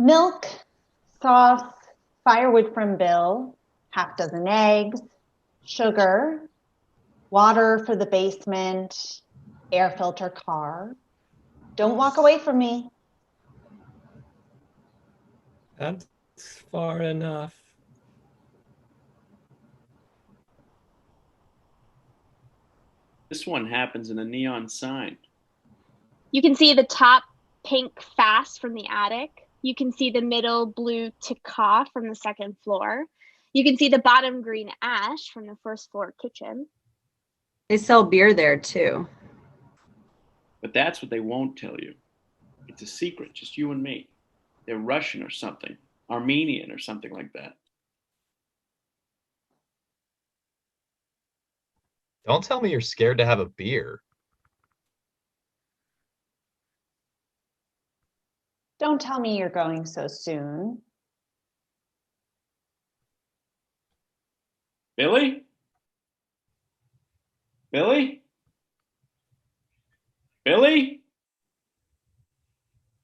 Milk, sauce, firewood from Bill, half dozen eggs, sugar, water for the basement, air filter car. Don't walk away from me. That's far enough. This one happens in a neon sign. You can see the top pink fast from the attic. You can see the middle blue tikka from the second floor. You can see the bottom green ash from the first floor kitchen. They sell beer there too. But that's what they won't tell you. It's a secret, just you and me. They're Russian or something, Armenian or something like that. Don't tell me you're scared to have a beer. Don't tell me you're going so soon. Billy? Billy? Billy?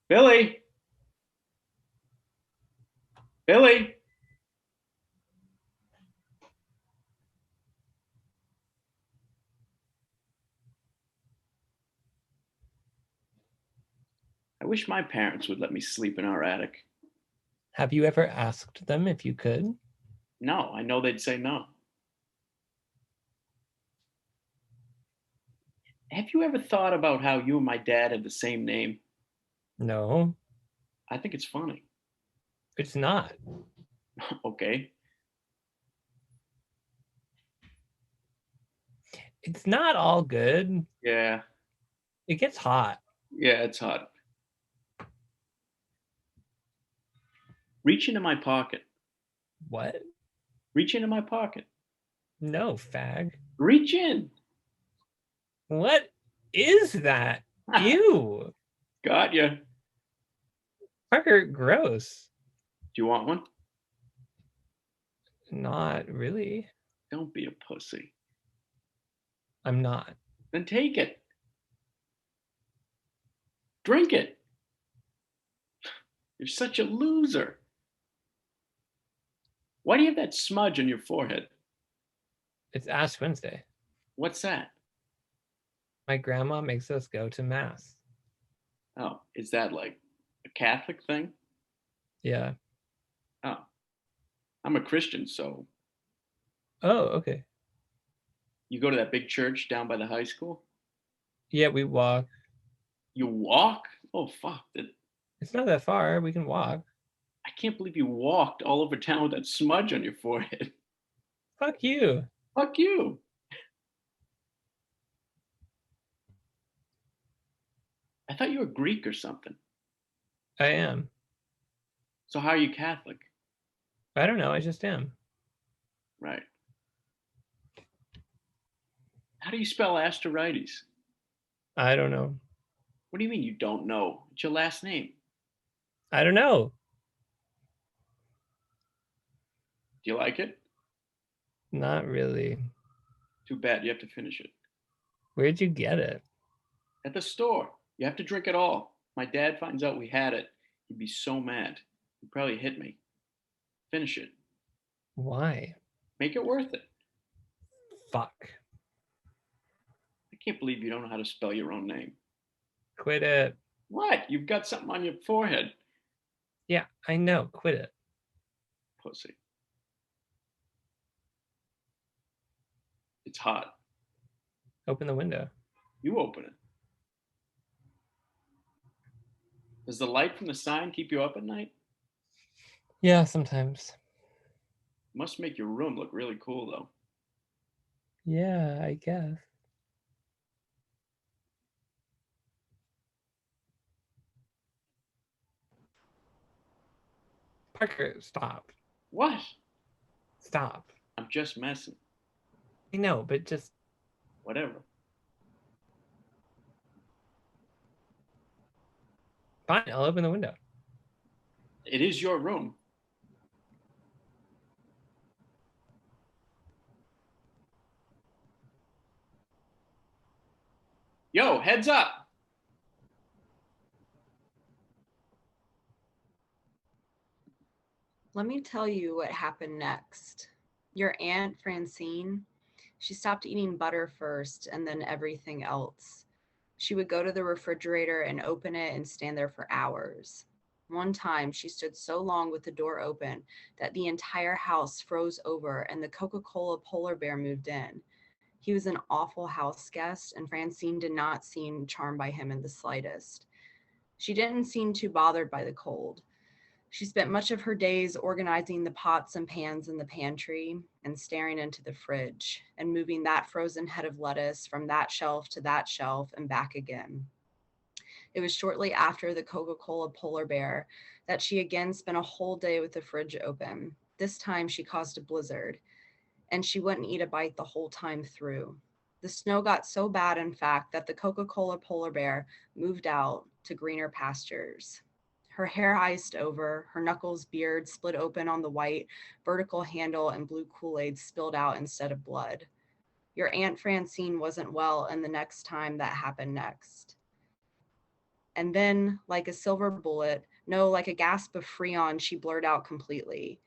Billy? Billy? I wish my parents would let me sleep in our attic. Have you ever asked them if you could? No, I know they'd say no. Have you ever thought about how you and my dad have the same name? No, I think it's funny. it's not. Okay. It's not all good. Yeah. It gets hot. Yeah, it's hot. Reach into my pocket. What? Reach into my pocket. No, fag. Reach in. What is that? Ew. Got you. Do Parker, gross. you want one? Not really. Don't be a pussy. I'm not. Then take it. Drink it. You're such a loser. Why do you have that smudge on your forehead? It's Ash Wednesday. What's that? My grandma makes us go to mass. Oh, is that like a Catholic thing? Yeah. Oh, I'm a Christian, so Oh, okay. you go to that big church down by the high school? Yeah, we walk. You walk? Oh, fuck. It's not that far. We can walk. I can't believe you walked all over town with that smudge on your forehead. Fuck you. Fuck you. I thought you were Greek or something. I am. So how are you Catholic? I don't know. I just am. Right. How do you spell Asterides? I don't know. What do you mean you don't know? It's your last name. I don't know. Do you like it? Not really. Too bad. You have to finish it. Where'd you get it? At the store. You have to drink it all. My dad finds out we had it. He'd be so mad. He'd probably hit me. Finish it. Why? Make it worth it. Fuck. I can't believe you don't know how to spell your own name. Quit it. What? You've got something on your forehead. Yeah, I know. Quit it. Pussy. It's hot. Open the window. You open it. Does the light from the sign keep you up at night? Yeah, sometimes. Must make your room look really cool, though. Yeah, I guess. Parker, stop. What? Stop. I'm just messing. I know, but just Whatever. fine. I'll open the window. It is your room. Yo, heads up. let me tell you what happened next. Your Aunt Francine, she stopped eating butter first and then everything else. She would go to the refrigerator and open it and stand there for hours. One time, she stood so long with the door open that the entire house froze over and the Coca-Cola polar bear moved in. He was an awful house guest, and Francine did not seem charmed by him in the slightest. She didn't seem too bothered by the cold. She spent much of her days organizing the pots and pans in the pantry and staring into the fridge and moving that frozen head of lettuce from that shelf to that shelf and back again. It was shortly after the Coca-Cola polar bear that she again spent a whole day with the fridge open. This time she caused a blizzard, and she wouldn't eat a bite the whole time through. The snow got so bad, in fact, that the Coca-Cola polar bear moved out to greener pastures. Her hair iced over, her knuckles beard split open on the white vertical handle, and blue Kool-Aid spilled out instead of blood. Your Aunt Francine wasn't well, and the next time that happened next. And then, like a silver bullet, no, like a gasp of freon, she blurred out completely.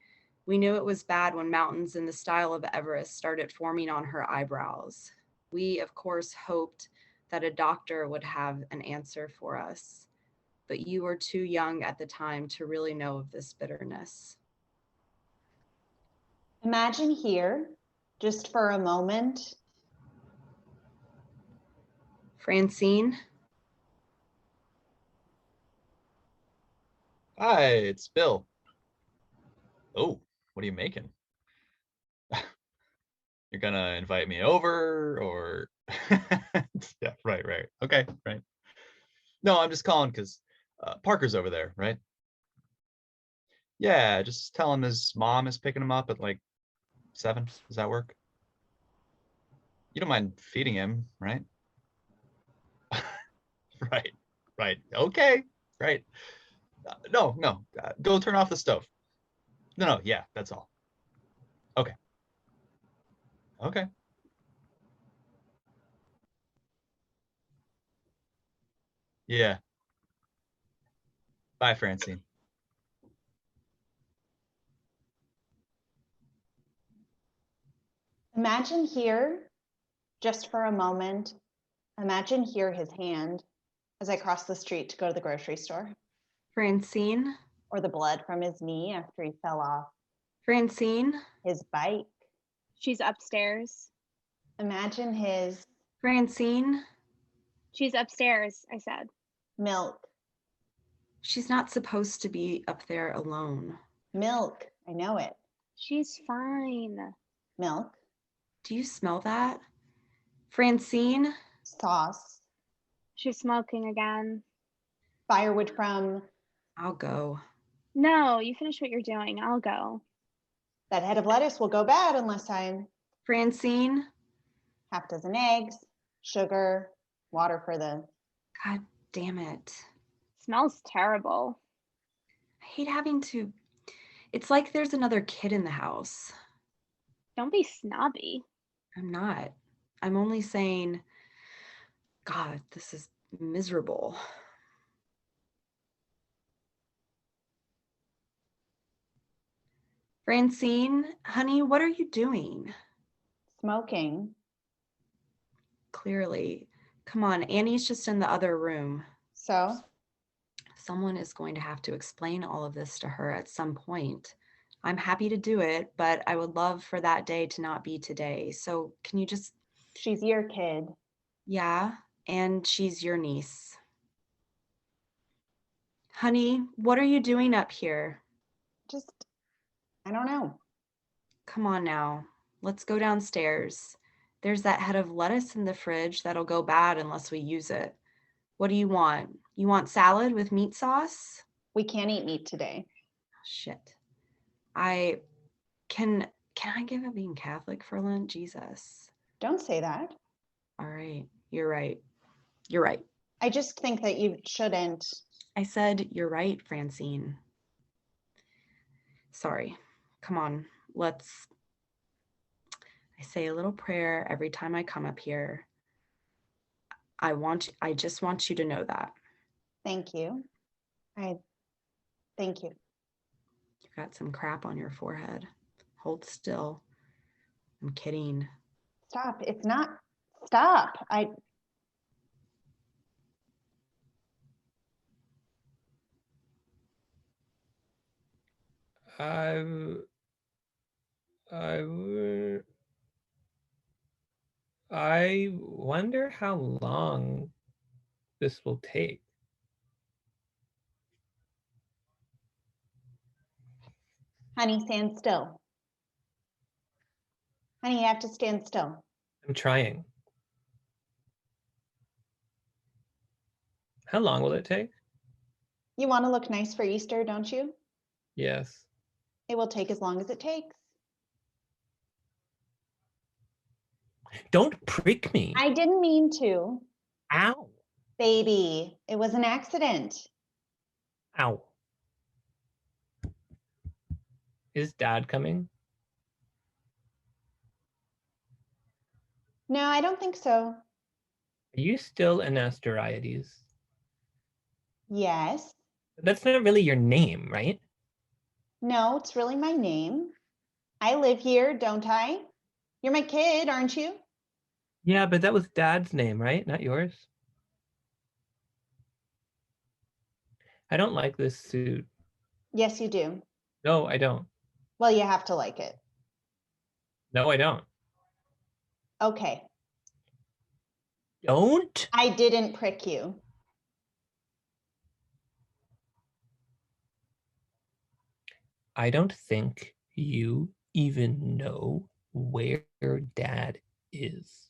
We knew it was bad when mountains in the style of Everest started forming on her eyebrows. We, of course, hoped that a doctor would have an answer for us. But you were too young at the time to really know of this bitterness. Imagine here, just for a moment, Francine? Hi, it's Bill. Oh, what are you making? You're gonna invite me over or yeah, right. Okay, right. No, I'm just calling because Parker's over there, right? Yeah, just tell him his mom is picking him up at like 7. Does that work? You don't mind feeding him, right? Right. Okay, right. No, go turn off the stove. No, yeah, that's all. Okay. Yeah. Bye, Francine. imagine here, just for a moment, imagine here his hand as I cross the street to go to the grocery store, Francine? or the blood from his knee after he fell off Francine? his bike. She's upstairs. Imagine his Francine? She's upstairs, I said. milk. She's not supposed to be up there alone. Milk. I know it. She's fine. Milk. Do you smell that? Francine? Sauce. She's smoking again. Firewood from I'll go. No, you finish what you're doing. I'll go. that head of lettuce will go bad unless I Francine? half dozen eggs, sugar, water for the. God damn it. Smells terrible. I hate having to. It's like there's another kid in the house. Don't be snobby. I'm not. I'm only saying, God, this is miserable. Francine, honey, what are you doing? Smoking. Clearly. Come on, Annie's just in the other room. So Someone is going to have to explain all of this to her at some point. I'm happy to do it, but I would love for that day to not be today. So can you just... she's your kid. Yeah, and she's your niece. Honey, what are you doing up here? Just, I don't know. Come on now, let's go downstairs. There's that head of lettuce in the fridge that'll go bad unless we use it. What do you want? You want salad with meat sauce? We can't eat meat today. Shit. Can I give up being Catholic for Lent? Jesus. Don't say that. All right. You're right. I just think that you shouldn't. I said you're right, Francine. Sorry. Come on. I say a little prayer every time I come up here. I just want you to know that. Thank you. Thank you. You've got some crap on your forehead. Hold still. I'm kidding. Stop. It's not. Stop. I wonder how long this will take. Honey, stand still. Honey, you have to stand still. I'm trying. How long will it take? You want to look nice for Easter, don't you? Yes. It will take as long as it takes. Don't prick me. I didn't mean to. Ow. Baby, it was an accident. Ow. Is Dad coming? No, I don't think so. Are you still an Asteriades? Yes. That's not really your name, right? No, it's really my name. I live here, don't I? You're my kid, aren't you? Yeah, but that was Dad's name, right? Not yours. I don't like this suit. Yes, you do. No, I don't. Well, you have to like it. No, I don't. Okay. Don't? I didn't prick you. I don't think you even know where Dad is.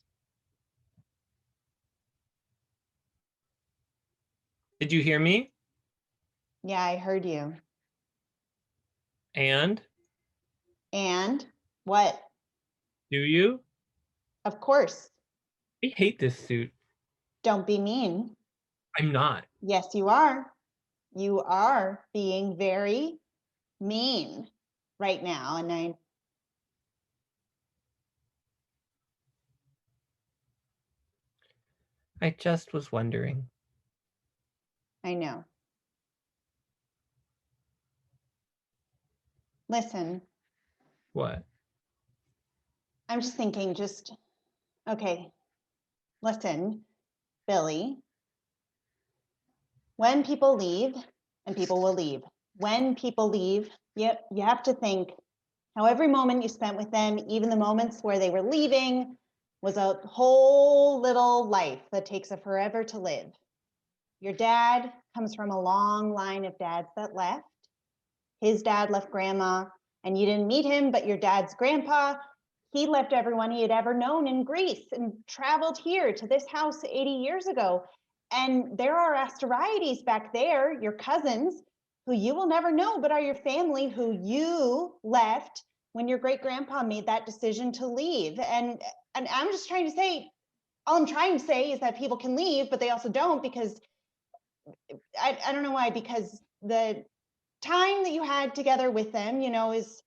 Did you hear me? Yeah, I heard you. And? And what? Do you? Of course. I hate this suit. Don't be mean. I'm not. Yes, you are. You are being very mean right now. And I just was wondering. I know. Listen, What? I'm just thinking, okay, listen, Billy, when people leave, and people will leave, when people leave, you have to think how every moment you spent with them, even the moments where they were leaving, was a whole little life that takes a forever to live. Your dad comes from a long line of dads that left. His dad left grandma, and you didn't meet him, but your dad's grandpa, he left everyone he had ever known in Greece and traveled here to this house 80 years ago. And there are Asteriades back there, your cousins, who you will never know, but are your family who you left when your great grandpa made that decision to leave. And I'm just trying to say, all I'm trying to say is that people can leave, but they also don't, because I don't know why, because the time that you had together with them, is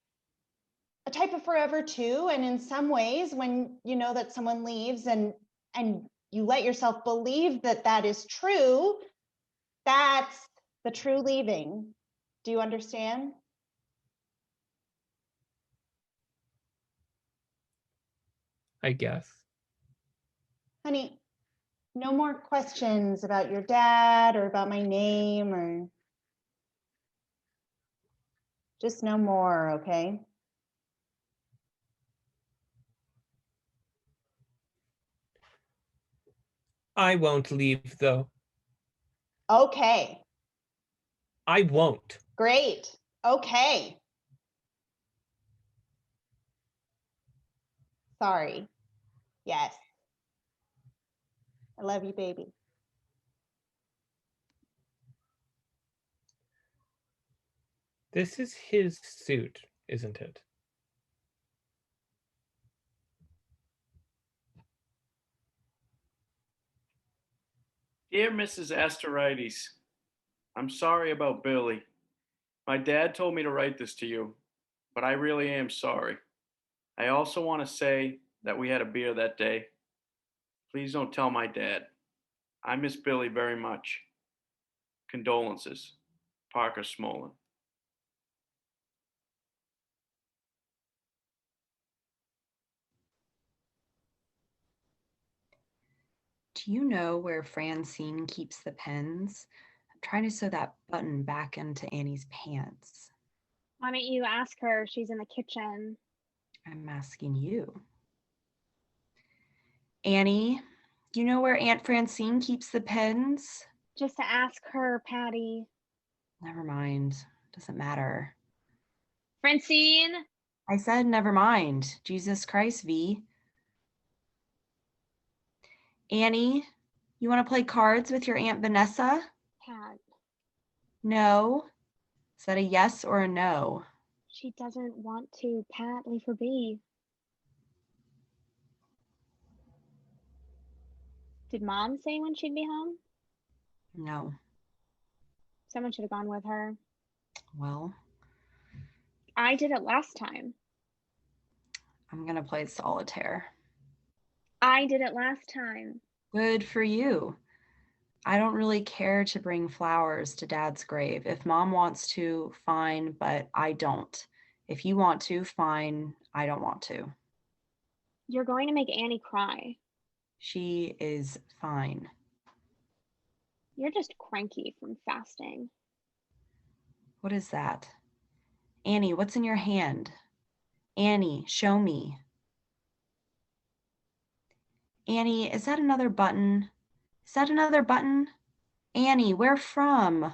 a type of forever too. And in some ways, when you know that someone leaves and you let yourself believe that that is true, that's the true leaving. Do you understand? I guess. Honey, no more questions about your dad or about my name, or just no more, okay? I won't leave, though. Okay, I won't. great. Okay. Sorry. Yes. I love you, baby. This is his suit, isn't it? Dear Mrs. Asteriades, I'm sorry about Billy. My dad told me to write this to you, but I really am sorry. I also want to say that we had a beer that day. Please don't tell my dad. I miss Billy very much. Condolences, Parker Smolin. Do you know where Francine keeps the pens? I'm trying to sew that button back into Annie's pants. Why don't you ask her? She's in the kitchen. I'm asking you. Annie, do you know where Aunt Francine keeps the pens? Just to ask her, Patty. Never mind. Doesn't matter. Francine? I said never mind. Jesus Christ, V. Annie, you want to play cards with your Aunt Vanessa? Pat, No. Is that a yes or a no? she doesn't want to. Pat, leave her be. Did Mom say when she'd be home? No. Someone should have gone with her. Well, I did it last time. I'm going to play solitaire. I did it last time. Good for you. I don't really care to bring flowers to Dad's grave. If Mom wants to, fine, but I don't. If you want to, fine. I don't want to. You're going to make Annie cry. She is fine. You're just cranky from fasting. What is that? Annie, what's in your hand? Annie, show me. Annie, is that another button? Is that another button? Annie, where from?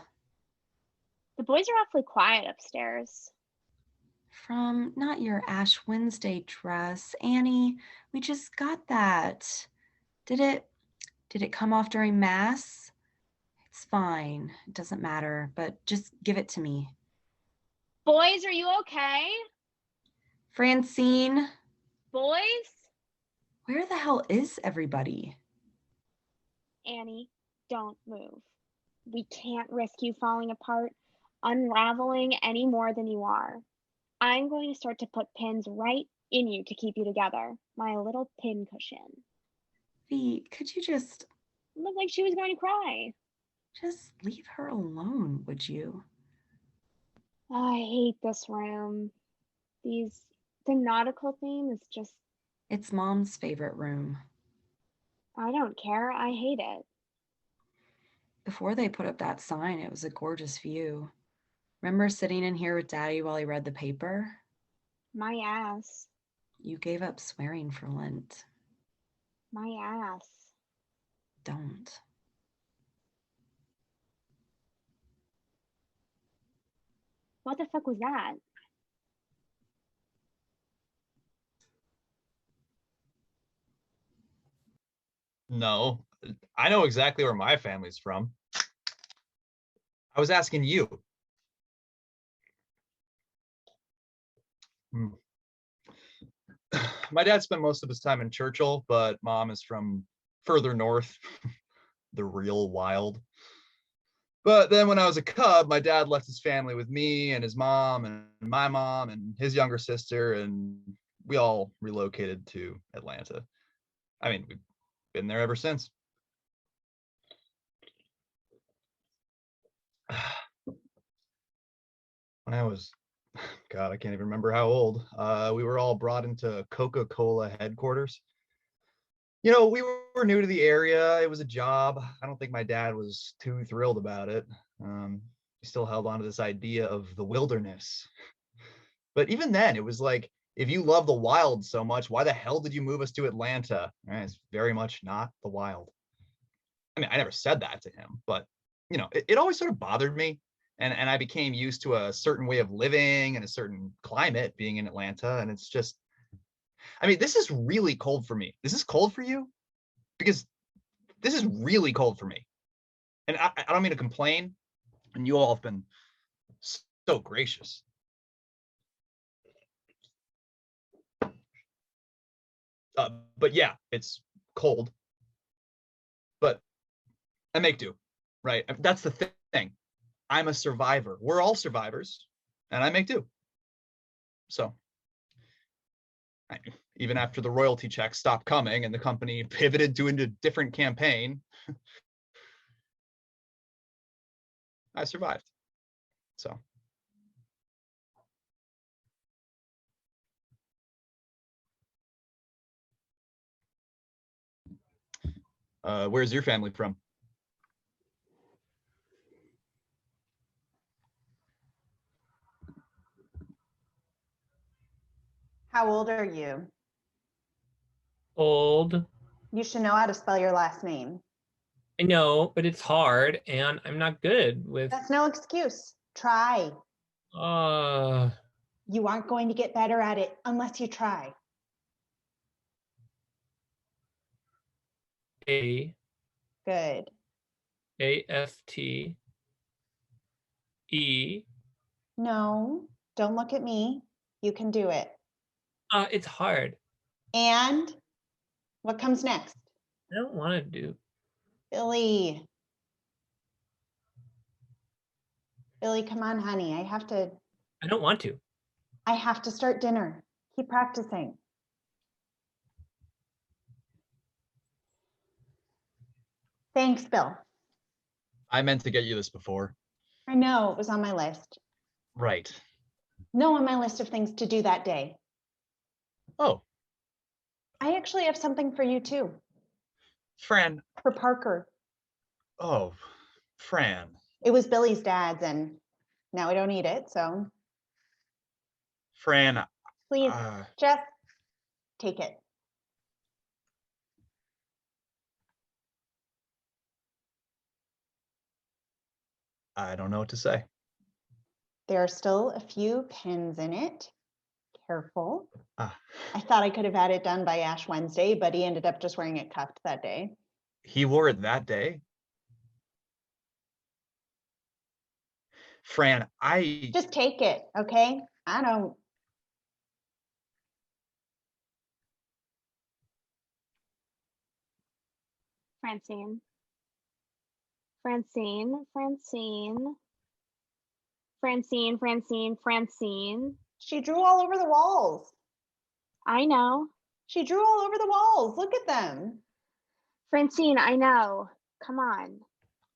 The boys are awfully quiet upstairs. From not your Ash Wednesday dress. Annie, we just got that. Did it come off during Mass? It's fine. It doesn't matter, but just give it to me. Boys, are you okay? Francine, Boys? where the hell is everybody? Annie, don't move. We can't risk you falling apart, unraveling any more than you are. I'm going to start to put pins right in you to keep you together. My little pin cushion. V, could you just Looked like she was going to cry. leave her alone, would you? I hate this room. The nautical theme is just, It's Mom's favorite room. I don't care. I hate it. Before they put up that sign, it was a gorgeous view. Remember sitting in here with Daddy while he read the paper? My ass. You gave up swearing for Lent. My ass. Don't. What the fuck was that? No, I know exactly where my family's from. I was asking you. My dad spent most of his time in Churchill, but Mom is from further north, the real wild. But then when I was a cub, my dad left his family with me and his mom and my mom and his younger sister, and we all relocated to Atlanta. I mean, we've been there ever since. When I was, God, I can't even remember how old, we were all brought into Coca-Cola headquarters. You know, we were new to the area. It was a job. I don't think my dad was too thrilled about it. He still held on to this idea of the wilderness. But even then, it was like, if you love the wild so much, why the hell did you move us to Atlanta? It's very much not the wild. I mean, I never said that to him, but you know, it always sort of bothered me. And I became used to a certain way of living and a certain climate being in Atlanta. And it's just, I mean, this is really cold for me. This is cold for you? Because this is really cold for me. And I don't mean to complain. And you all have been so gracious. But yeah, it's cold. But I make do, right? That's the thing. I'm a survivor. We're all survivors. And I make do. So even after the royalty checks stopped coming and the company pivoted to a different campaign, I survived. So. Where's your family from? How old are you? Old. You should know how to spell your last name. I know, but it's hard, and I'm not good with. That's no excuse. Try. Uh, You aren't going to get better at it unless you try. A Good. AFT E. No, don't look at me. You can do it. It's hard. And what comes next? I don't want to do. Billy. Billy, come on, honey. I don't want to. I have to start dinner. Keep practicing. Thanks, Bill. I meant to get you this before. I know it was on my list. Right. No, on my list of things to do that day. Oh, I actually have something for you too. Fran. For Parker. Oh, Fran. It was Billy's dad's and now I don't eat it, so Fran. please, just take it. I don't know what to say. There are still a few pins in it. Careful. Ah. I thought I could have had it done by Ash Wednesday, but he ended up just wearing it cuffed that day. He wore it that day? Fran, Just take it, okay? I don't. Francine. Francine, Francine. Francine, Francine, Francine. She drew all over the walls. I know. She drew all over the walls. Look at them. Francine, I know. Come on.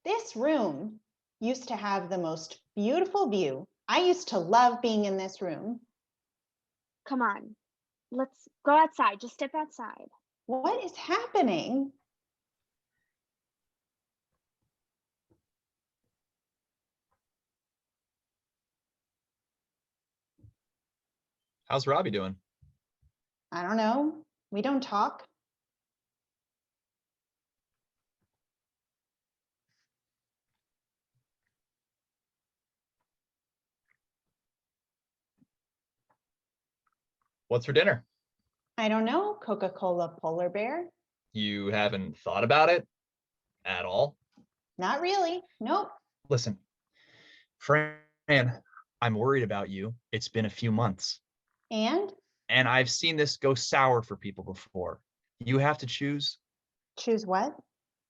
This room used to have the most beautiful view. I used to love being in this room. Come on. Let's go outside. Just step outside. What is happening? How's Robbie doing? I don't know. We don't talk. What's for dinner? I don't know. Coca-Cola polar bear? You haven't thought about it at all? Not really. Nope. Listen, Fran, I'm worried about you. It's been a few months. And? And I've seen this go sour for people before. You have to choose. Choose what?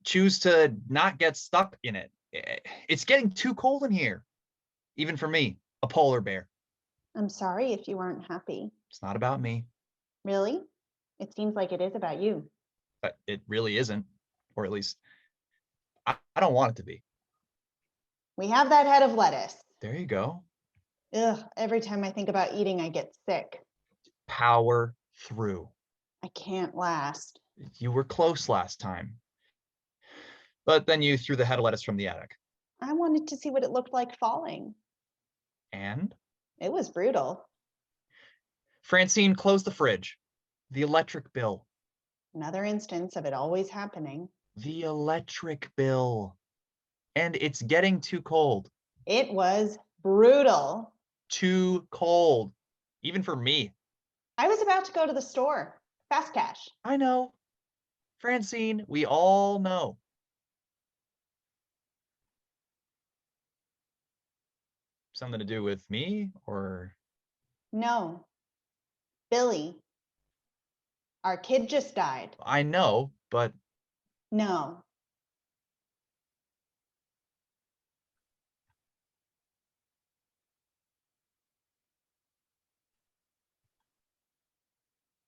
Choose to not get stuck in it. It's getting too cold in here. Even for me, a polar bear. I'm sorry if you weren't happy. It's not about me. Really? It seems like it is about you. But it really isn't. Or at least, I don't want it to be. We have that head of lettuce. There you go. Ugh, every time I think about eating, I get sick. Power through. I can't last. You were close last time. But then you threw the head of lettuce from the attic. I wanted to see what it looked like falling. And? It was brutal. Francine, close the fridge. The electric bill. Another instance of it always happening. The electric bill. And it's getting too cold. It was brutal. Too cold. Even for me. I was about to go to the store. Fast cash. I know. Francine, we all know. Something to do with me or? No. Billy. Our kid just died. I know, but No.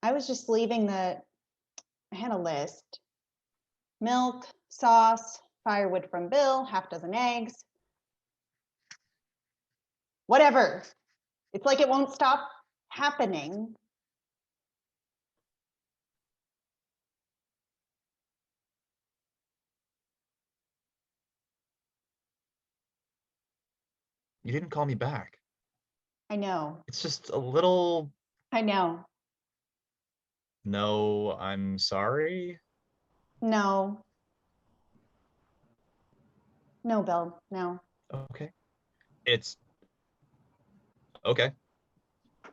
I was just leaving I had a list. Milk, sauce, firewood from Bill, half dozen eggs. Whatever. It's like it won't stop happening. You didn't call me back. I know. It's just a little... I know. No, I'm sorry. No. No, Bill. No. Okay. It's... Okay.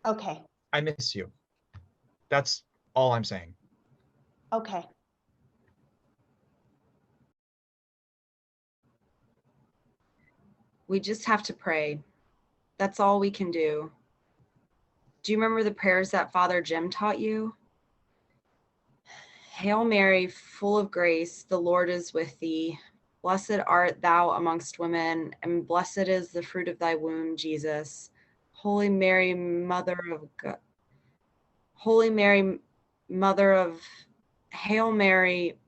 Okay. I miss you. That's all I'm saying. Okay. We just have to pray. That's all we can do. Do you remember the prayers that Father Jim taught you? Hail Mary, full of grace, the Lord is with thee. Blessed art thou amongst women, and blessed is the fruit of thy womb, Jesus. Holy Mary, Mother of God. Holy Mary, Mother of... Hail Mary.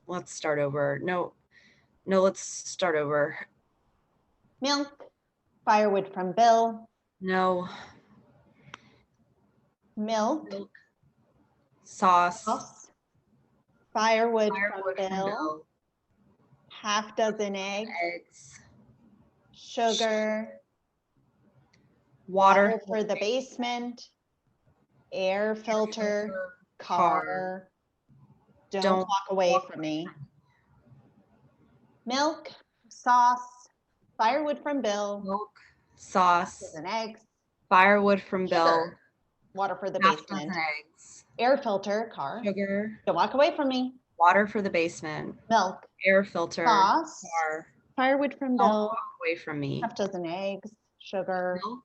Let's start over. No, let's start over. Milk. Firewood from Bill. No. Milk. Sauce. Sauce. Firewood, Firewood from from Bill. Bill. Half dozen eggs. Eggs. Sugar. Water For the basement. Air filter. Car. Don't walk away from me. Milk. Sauce. Firewood from Bill. Milk. Sauce. Dozen eggs. Firewood from Bill. Sugar. Water for the Half basement. dozen eggs. Air filter. Car. Sugar. Don't walk away from me. Water for the basement. Milk. Air filter. Sauce. Car. Firewood from Don't Bill. walk away from me. Half dozen eggs. Sugar. Milk.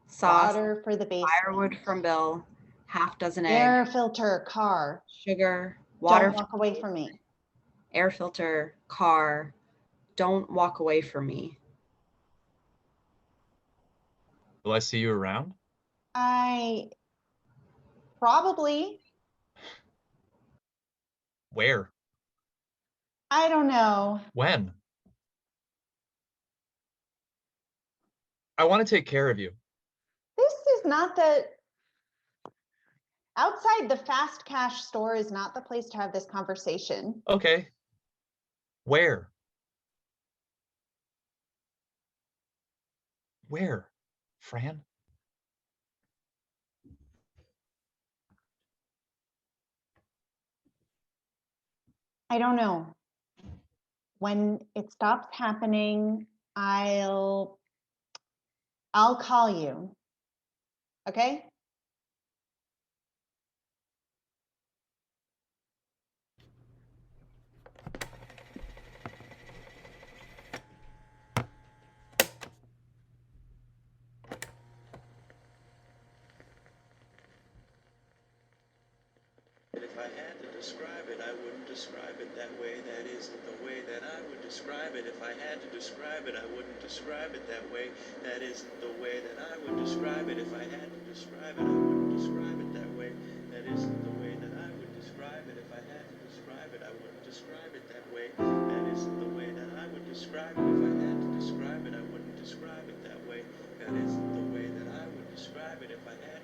Sauce. Water for the basement. Firewood from Bill. Half dozen eggs. Air filter. Car. Sugar. Water. Don't walk away from me. Air filter. Car. Don't walk away from me. Will I see you around? I probably. Where? I don't know. When? I want to take care of you. This is not the. Outside the fast cash store is not the place to have this conversation. Okay. Where? Where, Fran? I don't know. When it stops happening, I'll call you. Okay? If I had to describe it, I wouldn't describe it that way. That isn't the way that I would describe it. If I had to describe it, I wouldn't describe it that way. That isn't the way that I would describe it. If I had to describe it, I wouldn't describe it that way. That isn't the way that I would describe it. If I had to describe it, I wouldn't describe it that way. That isn't the way that I would describe it. If I had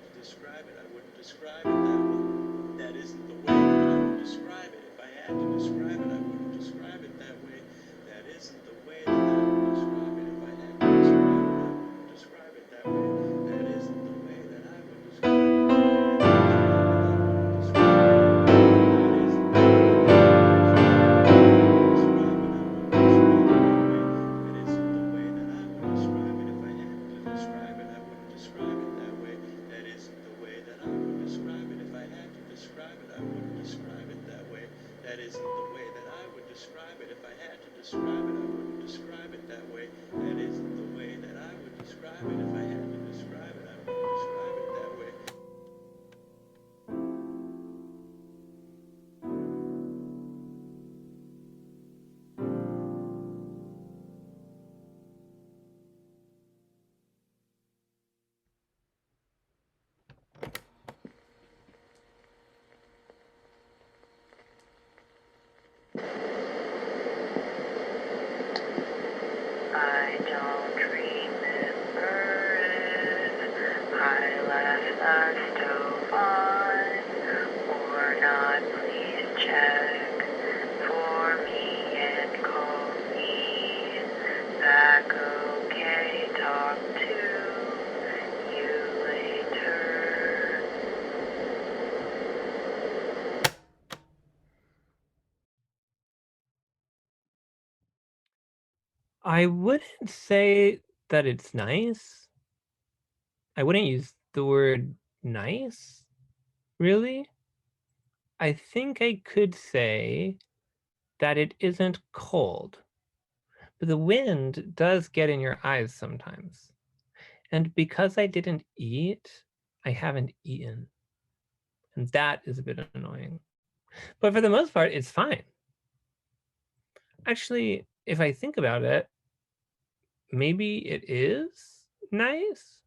to describe it, I wouldn't describe it that way. That isn't the way that I would describe it. If I had to describe it, I wouldn't describe it that way. That isn't the way that I would describe it. If I had to describe it, I wouldn't describe it that way. That isn't the way that I would describe it. If I had to describe it, I wouldn't describe it that way. That isn't the way that I would describe it. That isn't the way that I would describe it. If I had to describe it, I wouldn't describe it that way. That isn't the way that I would describe it. If I had to describe it, I wouldn't describe it that way. I don't remember if I left the stove on or not. Please check for me and call me back. Okay, talk. I wouldn't say that it's nice. I wouldn't use the word nice, really. I think I could say that it isn't cold, but the wind does get in your eyes sometimes. And because I didn't eat, I haven't eaten. And that is a bit annoying. But for the most part, it's fine. Actually, if I think about it, maybe it is nice.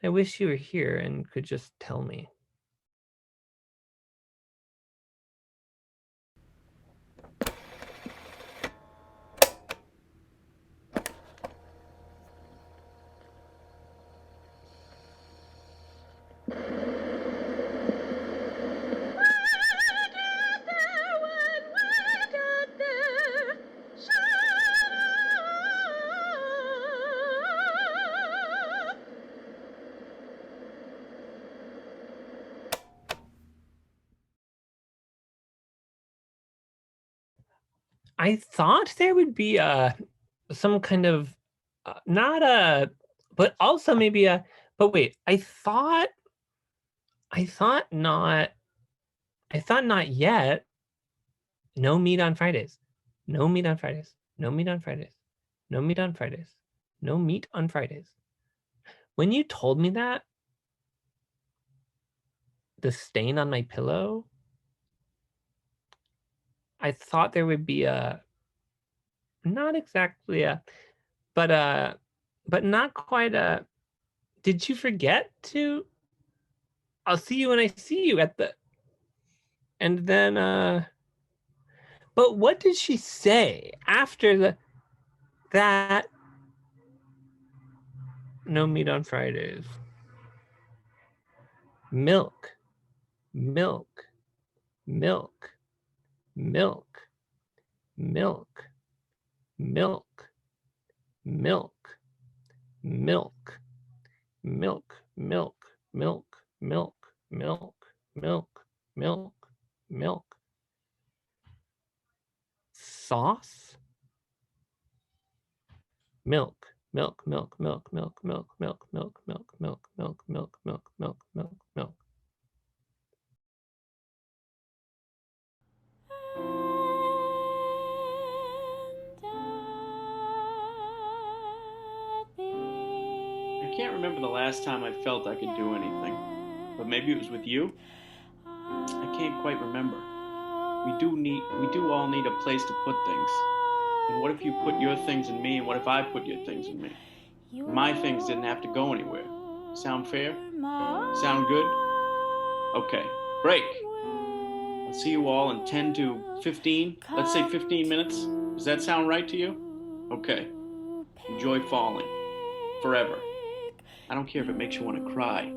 I wish you were here and could just tell me. I thought there would be some kind of not a, but also maybe a. But wait, I thought not. I thought not yet. No meat on Fridays. No meat on Fridays. No meat on Fridays. No meat on Fridays. No meat on Fridays. When you told me that, the stain on my pillow, I thought there would be a, not exactly a, but not quite a, did you forget to, I'll see you when I see you at the, and then, but what did she say after that, no meat on Fridays? Milk, milk, milk, milk, milk, milk, milk, milk, milk, milk, milk, milk, milk, milk, milk, milk. Sauce? Milk, milk, milk, milk, milk, milk, milk, milk, milk, milk, milk, milk, milk, milk, milk, milk. I can't remember the last time I felt I could do anything, but maybe it was with you. I can't quite remember. We do all need a place to put things. And what if you put your things in me, and what if I put your things in me? My things didn't have to go anywhere. Sound fair? Sound good? Okay, break. I'll see you all in 10 to 15. Let's say 15 minutes. Does that sound right to you? Okay. Enjoy falling. Forever. I don't care if it makes you want to cry.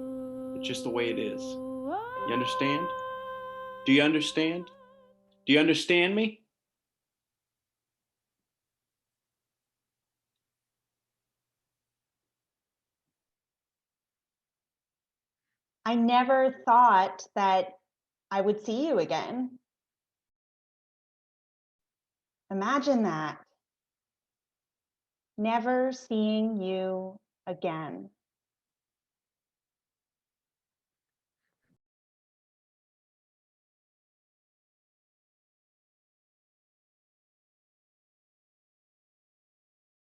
It's just the way it is. You understand? Do you understand? Do you understand me? I never thought that I would see you again. Imagine that. Never seeing you again.